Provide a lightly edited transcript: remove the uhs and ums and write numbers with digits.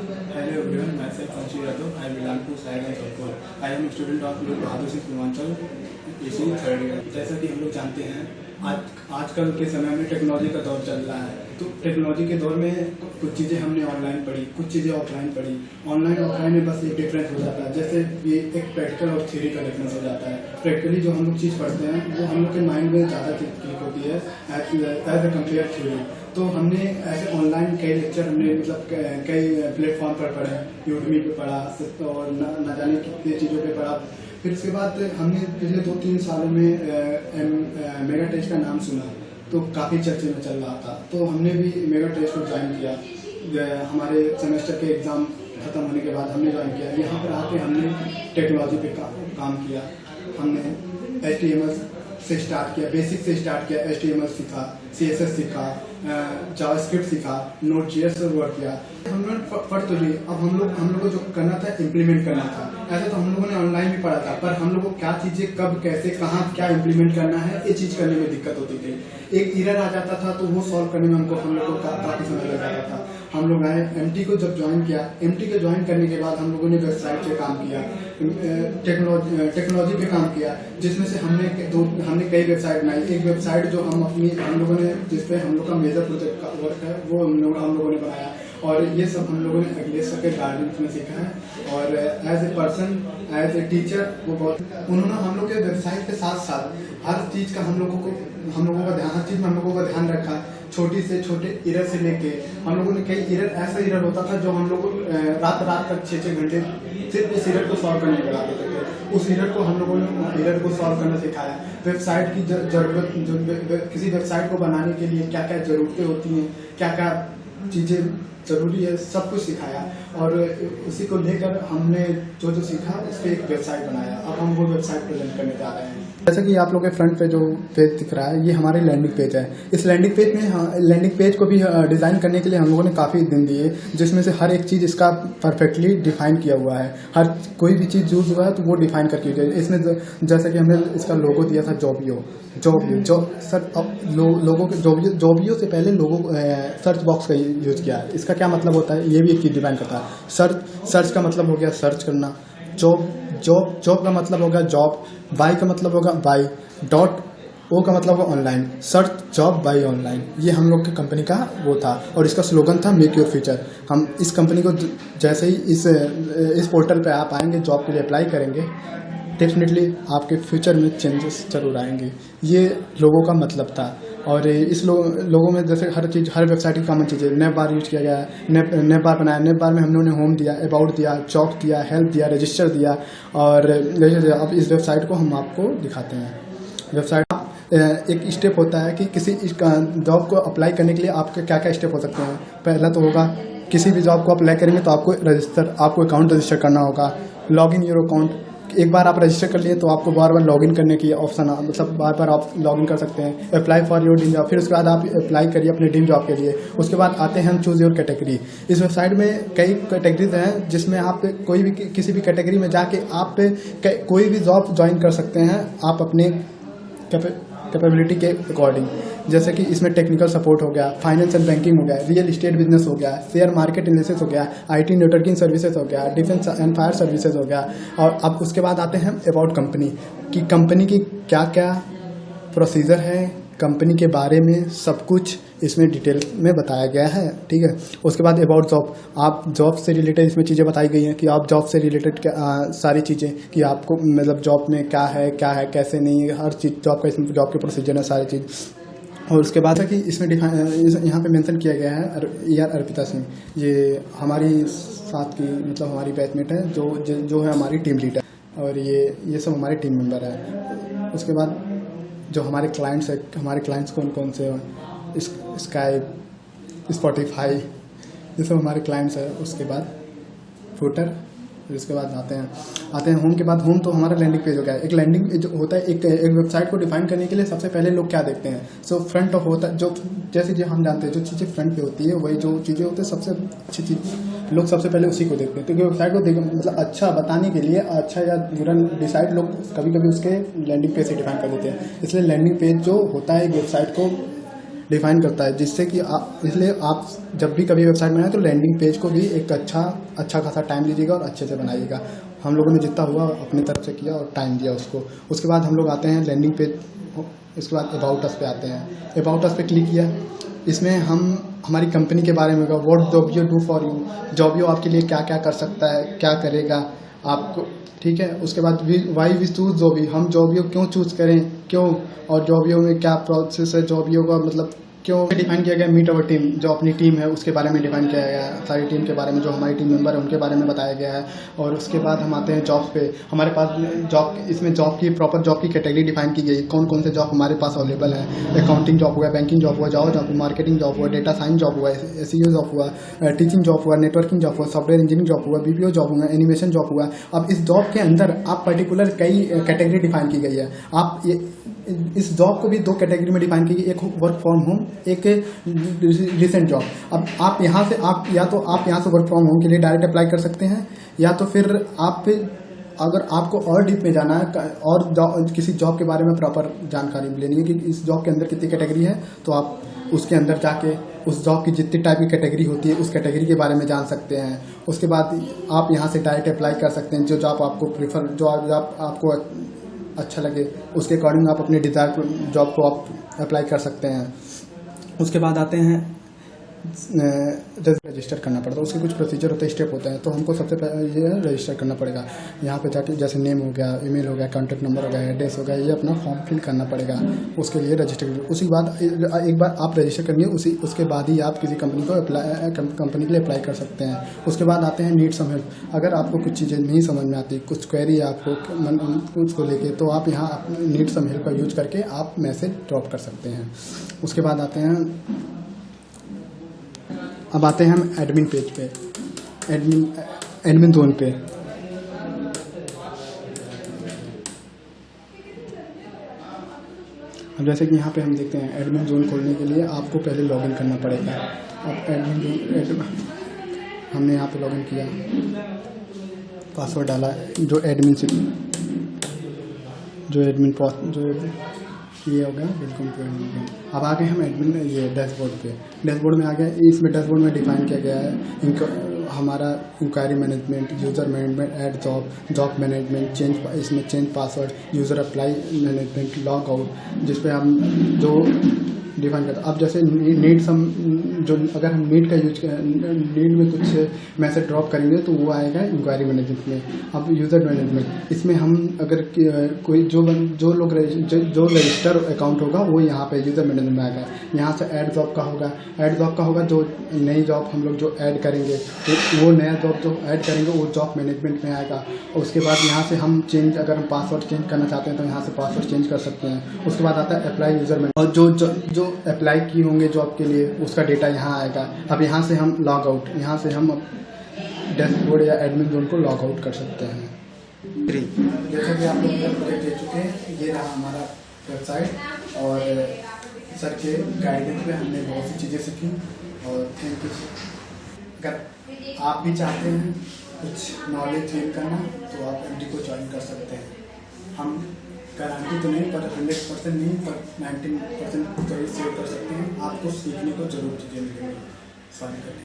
Hello everyone, myself Anshul Yadav. I belong to Saigon Circle. I am a student of Guru Bahadur Singh Purvanchal इसी third year. जैसा कि हम लोग जानते हैं आजकल के समय में टेक्नोलॉजी का दौर चल रहा है। तो टेक्नोलॉजी के दौर में कुछ चीज़ें हमने ऑनलाइन पढ़ी, कुछ चीज़ें ऑफलाइन पढ़ी। ऑनलाइन ऑफलाइन में बस एक डिफरेंस हो जाता है, जैसे ये एक प्रैक्टिकल और थ्योरी का डिफरेंस हो जाता है। प्रैक्टिकली जो हम लोग चीज़ पढ़ते हैं वो हम लोग के माइंड में ज़्यादा क्लिक होती है एज ए कम्पेयर थ्योरी। तो हमने ऐसे ऑनलाइन कई लेक्चर हमने मतलब कई प्लेटफॉर्म पर पढ़े, यूट्यूब पे पढ़ा और न जाने कितनी चीज़ों पे पढ़ा। फिर उसके बाद हमने पिछले 2-3 सालों में मेगा टेस्ट का नाम सुना, तो काफ़ी चर्चे में चल रहा था। तो हमने भी मेगा टेस्ट को ज्वाइन किया। हमारे सेमेस्टर के एग्ज़ाम खत्म होने के बाद हमने ज्वाइन किया। यहाँ पर आके हमने टेक्नोलॉजी पे काम किया। हमने HTML से स्टार्ट किया, बेसिक से स्टार्ट किया। HTML सीखा, CSS सीखा, जावास्क्रिप्ट सीखा, Node.js से वर्क किया। हम लोग पढ़ तो लिए, अब हम लोग को जो करना था इम्प्लीमेंट करना था। ऐसा तो हम लोगों ने ऑनलाइन भी पढ़ा था, पर हम लोग को क्या चीज़ें कब कैसे कहाँ क्या इम्प्लीमेंट करना है ये चीज़ करने में दिक्कत होती थी। एक एरर आ जाता था तो वो सॉल्व करने में हम लोग को काफ़ी समय लग जाता था। हम लोग आए MT को जब ज्वाइन किया, MT को ज्वाइन करने के बाद हम लोगों ने वेबसाइट पे काम किया, टेक्नोलॉजी पे काम किया, जिसमें से हमने कई वेबसाइट बनाई। एक वेबसाइट जो हम लोगों ने जिसपे हम लोग का मेजर प्रोजेक्ट का वर्क है वो हम लोगों ने बनाया। और ये सब हम लोगों ने अगले के गार्डन में सीखा है। और as a person, as a teacher उन्होंने हम लोग के वेबसाइट के साथ साथ हर चीज़ का हम लोगों का ध्यान रखा। छोटी से छोटे एरर से लेके हम लोगों ने कई एरर ऐसा एरर होता था जो हम लोग रात तक 6 घंटे सिर्फ इस एरर को सॉल्व करने लगा देते थे। उस एरर को हम लोगों ने एरर को सॉल्व करना सिखाया। वेबसाइट की जरूरत, किसी वेबसाइट को बनाने के लिए क्या क्या जरूरतें होती हैं, क्या क्या चीज़ें जरूरी है, सब कुछ सिखाया। और उसी को लेकर हमने जो सीखा उस पर एक वेबसाइट बनाया। अब हम वो वेबसाइट प्रेजेंट करने जा रहे हैं। जैसे कि आप लोग के फ्रंट पे जो पेज दिख रहा है ये हमारी लैंडिंग पेज है। इस लैंडिंग पेज को भी डिज़ाइन करने के लिए हम लोगों ने काफ़ी दिन दिए, जिसमें से हर एक चीज़ इसका परफेक्टली डिफाइन किया हुआ है। हर कोई भी चीज़ यूज हुआ है तो वो डिफाइन करके दिया। इसमें जैसे कि हमने इसका लोगो दिया था जॉबियो सर। लोगों के जॉबियो से पहले लोगो सर्च बॉक्स का यूज किया है। इसका क्या मतलब होता है ये भी एक चीज़ डिफाइन करता है। सर्च का मतलब हो गया सर्च करना। जॉब का मतलब होगा जॉब। बाई का मतलब होगा बाई। .o का मतलब होगा online. Search job by online, ये हम लोग की कंपनी का वो था। और इसका स्लोगन था मेक योर फ्यूचर। हम इस कंपनी को जैसे ही इस पोर्टल पे आप आएंगे, जॉब के लिए अप्लाई करेंगे, डेफिनेटली आपके फ्यूचर में चेंजेस जरूर आएंगे। ये लोगों का मतलब था। और इस लोगों में जैसे हर वेबसाइट की कॉमन चीज़ है। नेप बार यूज किया गया है, नेप बार बनाया। नेप बार में हम लोगों ने होम दिया, अबाउट दिया, जॉब दिया, हेल्प दिया, रजिस्टर दिया और अब इस वेबसाइट को हम आपको दिखाते हैं। वेबसाइट एक स्टेप होता है कि किसी जॉब को अप्लाई करने के लिए आपके क्या क्या स्टेप हो सकते हैं। पहला तो होगा किसी भी जॉब को अप्लाई करेंगे तो आपको अकाउंट रजिस्टर करना होगा। लॉग इन योर अकाउंट, एक बार आप रजिस्टर कर लिए तो आपको बार बार लॉगिन करने की ऑप्शन, मतलब बार बार आप लॉगिन कर सकते हैं। Apply for your dream job, फिर उसके बाद आप अप्लाई करिए अपने ड्रीम जॉब के लिए। उसके बाद आते हैं हम चूज योर कैटेगरी। इस वेबसाइट में कई कैटेगरीज हैं जिसमें आप कोई भी किसी भी कैटेगरी में जाके आप कोई भी जॉब ज्वाइन कर सकते हैं आप अपने कैपेबिलिटी के अकॉर्डिंग। जैसे कि इसमें टेक्निकल सपोर्ट हो गया, फाइनेंस एंड बैंकिंग हो गया, रियल इस्टेट बिजनेस हो गया, शेयर मार्केट एनालिसिस हो गया, IT नेटवर्किंग सर्विसेज हो गया, डिफेंस एंड फायर सर्विसेज हो गया। और अब उसके बाद आते हैं अबाउट कंपनी कि कंपनी की क्या क्या प्रोसीजर है, कंपनी के बारे में सब कुछ इसमें डिटेल में बताया गया है। ठीक है। उसके बाद अबाउट जॉब, आप जॉब से रिलेटेड इसमें चीज़ें बताई गई हैं कि आप जॉब से रिलेटेड सारी चीज़ें कि आपको मतलब जॉब में क्या है कैसे नहीं है, हर चीज़ जॉब के प्रोसीजर है सारी चीज़। और उसके बाद है कि इसमें यहाँ पे मेंशन किया गया है ER अर्पिता सिंह, ये हमारी साथ की मतलब हमारी बैचमेट है जो है हमारी टीम लीडर। और ये सब हमारे टीम मेंबर है। उसके बाद जो हमारे क्लाइंट्स है, हमारे क्लाइंट्स कौन से हैं, स्काइप, स्पॉटिफाई, ये सब हमारे क्लाइंट्स है। उसके बाद फुटर, इसके बाद आते हैं होम के बाद। होम तो हमारा लैंडिंग पेज हो गया है। एक लैंडिंग पेज होता है, एक वेबसाइट को डिफाइन करने के लिए सबसे पहले लोग क्या देखते हैं, फ्रंट ऑफ होता है। जो जैसे जो हम जानते हैं जो चीज़ें फ्रंट पे होती है वही जो चीज़ें होती है सबसे अच्छी चीज़ लोग सबसे पहले उसी को देखते हैं। क्योंकि वेबसाइट को मतलब अच्छा बताने के लिए, अच्छा या बुरा डिसाइड लोग कभी कभी उसके लैंडिंग पेज से डिफाइन कर देते हैं। इसलिए लैंडिंग पेज जो होता है वेबसाइट को डिफाइन करता है, जिससे कि इसलिए आप जब भी कभी वेबसाइट बनाएं तो लैंडिंग पेज को भी एक अच्छा खासा टाइम दीजिएगा और अच्छे से बनाइएगा। हम लोगों ने जितना हुआ अपनी तरफ से किया और टाइम दिया उसको। उसके बाद हम लोग आते हैं लैंडिंग पेज, उसके बाद अबाउट अस पे आते हैं। अबाउट अस पे क्लिक किया, इसमें हम हमारी कंपनी के बारे में होगा, व्हाट जॉबियो डू फॉर यू, जॉबियो आपके लिए क्या क्या कर सकता है, क्या करेगा आपको, ठीक है। उसके बाद वाई वी चूज जॉबियो, हम जॉबियो क्यों चूज करें, क्यों, और जॉबियो में क्या प्रोसेस है, जॉबियो का मतलब क्यों डिफाइन किया गया। मीट अवर टीम, जो अपनी टीम है उसके बारे में डिफाइन किया गया है, सारी टीम के बारे में, जो हमारी टीम मेंबर है उनके बारे में बताया गया है। और उसके बाद हम आते हैं जॉब्स पे, हमारे पास जॉब, इसमें जॉब की प्रॉपर जॉब की कैटेगरी डिफाइन की गई, कौन कौन से जॉब हमारे पास अवेलेबल है। अकाउंटिंग जॉब हुआ, बैंकिंग जॉब हुआ, जावा जॉब हुआ, मार्केटिंग जॉब हुआ, डेटा साइंस जॉब हुआ, SEO जॉब हुआ, टीचिंग जॉब हुआ, नेटवर्किंग जॉब हुआ, सॉफ्टवेयर इंजीनियरिंग जॉब हुआ, BPO जॉब हुआ, एनिमेशन जॉब हुआ। अब इस जॉब के अंदर आप पर्टिकुलर कई कैटेगरी डिफाइन की गई है। आप इस जॉब को भी 2 कैटेगरी में डिफाइन की गई, एक वर्क फ्रॉम होम, एक रिसेंट जॉब। अब आप यहाँ से या तो आप यहाँ से वर्क फ्रॉम होम के लिए डायरेक्ट अप्लाई कर सकते हैं, या तो फिर आप अगर आपको और डीप में जाना है और किसी जॉब के बारे में प्रॉपर जानकारी लेनी है कि इस जॉब के अंदर कितनी कैटेगरी है, तो आप उसके अंदर जाके उस जॉब की जितनी टाइप की कैटेगरी होती है उस कैटेगरी के बारे में जान सकते हैं। उसके बाद आप यहाँ से डायरेक्ट अप्लाई कर सकते हैं, जो जॉब आपको जॉब आपको अच्छा लगे उसके अकॉर्डिंग आप अपने डिजायर जॉब को आप अप्लाई कर सकते हैं। उसके बाद आते हैं रजिस्टर करना पड़ता है, उसके कुछ प्रोसीजर होते हैं, स्टेप होते हैं। तो हमको सबसे पहले ये रजिस्टर करना पड़ेगा। यहाँ पे जाके जैसे नेम हो गया, ईमेल हो गया, कॉन्टैक्ट नंबर हो गया, एड्रेस हो गया, ये अपना फॉर्म फिल करना पड़ेगा। उसके लिए रजिस्टर, उसी बाद एक बार आप रजिस्टर करेंगे उसके बाद ही आप किसी कंपनी के लिए अप्लाई कर सकते हैं। उसके बाद आते हैं नीड सम हेल्प। अगर आपको कुछ चीज़ें नहीं समझ में आती, कुछ क्वेरी है आपको उसको लेके, तो आप यहाँ नीड सम हेल्प का यूज करके आप मैसेज ड्रॉप कर सकते हैं। उसके बाद आते हैं, अब आते हैं हम एडमिन पेज पे, एडमिन जोन पे। अब जैसे कि यहाँ पे हम देखते हैं एडमिन जोन खोलने के लिए आपको पहले लॉगिन करना पड़ेगा। अब एडमिन हमने यहाँ पे लॉगिन किया, पासवर्ड डाला, जो एडमिन ये हो गया, बिल्कुल। अब आगे हम एडमिन ये डैशबोर्ड पे, डैशबोर्ड में आ गए। इसमें डैशबोर्ड में डिफाइन किया गया है हमारा enquiry management, user management, add job management, इसमें change password, user apply management, log out, जिस पे हम जो डिफाइन करते हैं। अब जैसे नीड सम, जो अगर हम नीड का यूज नीड में कुछ मैसेज ड्रॉप करेंगे तो वो आएगा इंक्वायरी मैनेजमेंट में। अब यूज़र मैनेजमेंट, इसमें हम अगर कोई जो रजिस्टर अकाउंट होगा वो यहाँ पे यूज़र मैनेजमेंट में आएगा। यहाँ से ऐड जॉब का होगा, जो नई जॉब हम लोग जो ऐड करेंगे तो वो नया जॉब जो ऐड करेंगे वो जॉब मैनेजमेंट में आएगा। और उसके बाद यहाँ से हम अगर हम पासवर्ड चेंज करना चाहते हैं तो यहाँ से पासवर्ड चेंज कर सकते हैं। उसके बाद आता है अप्लाई यूज़र मैनेजमेंट, और जो अप्लाई की होंगे जॉब के लिए उसका डेटा यहाँ आएगा। अब यहाँ से हम लॉग आउट, यहाँ से हम डैशबोर्ड या एडमिन जोन को लॉग आउट कर सकते हैं। जैसा कि आप लोग प्रोजेक्ट दे चुके हैं, ये रहा हमारा वेबसाइट, और सर के गाइडेंस में हमने बहुत सी चीज़ें सीखी। और थैंक यू। अगर आप भी चाहते हैं कुछ नॉलेज गेन करना तो आप MD को ज्वाइन कर सकते हैं। हम गारंटी तो नहीं, पर 100% नहीं, पर 90% तो सेव कर सकते हैं। आपको सीखने को जरूर चीज़ें मिलेंगी। स्वागत है।